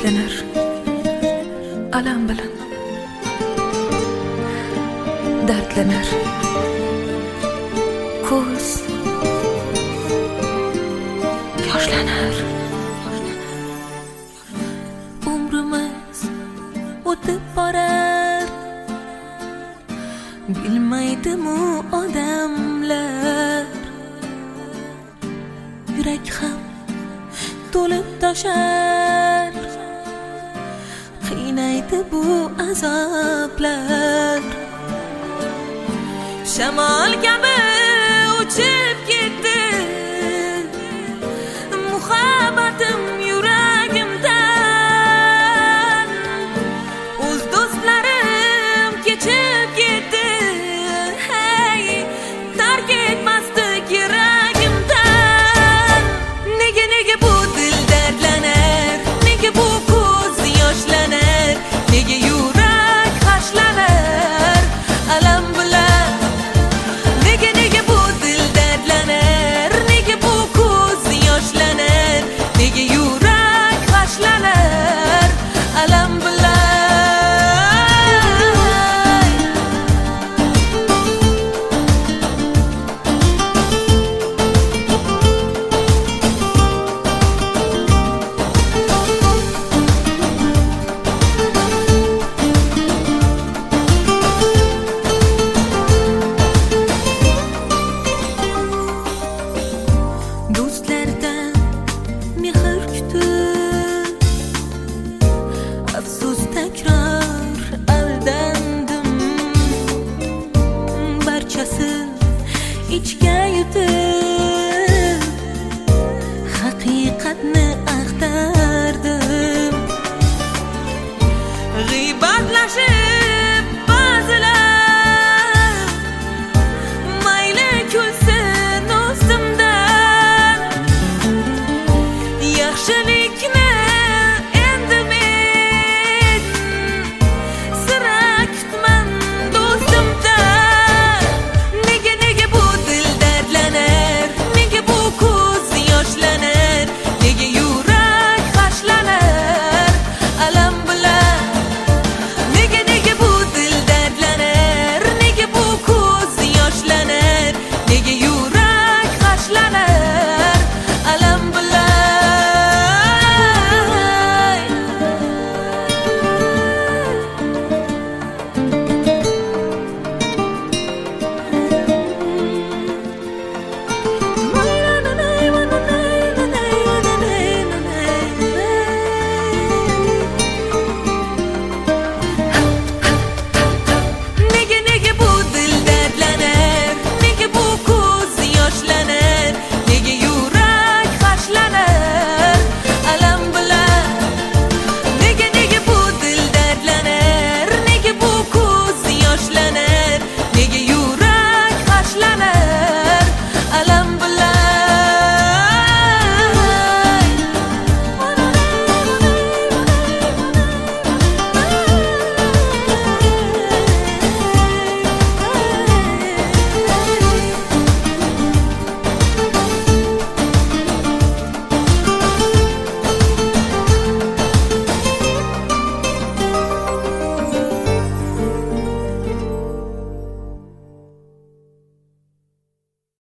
yoshlanar alam bilan, dardlanar ko'z yoshlanar. Umrimiz o'tib borar, bilmaydimu odamlar, yurak ham to'lib toshar, qiynaydi bu azoblar. Shamol kabi uchib ketdi muhabbatim yuragimdan, o'z do'stlarim kechib ketdi, hey, tark etmasdi keragimdan. Nega bu dil dardlanar, nega bu ko'z yoshlanar, nega yurak hashlanar alam bilan. Nega bu dil dardlanar, nega bu ko'z yoshlanar, nega yurak hashlanar alam bilan. Do'stlardan mehr kutib, afsus takror aldandim. Barchasi ichga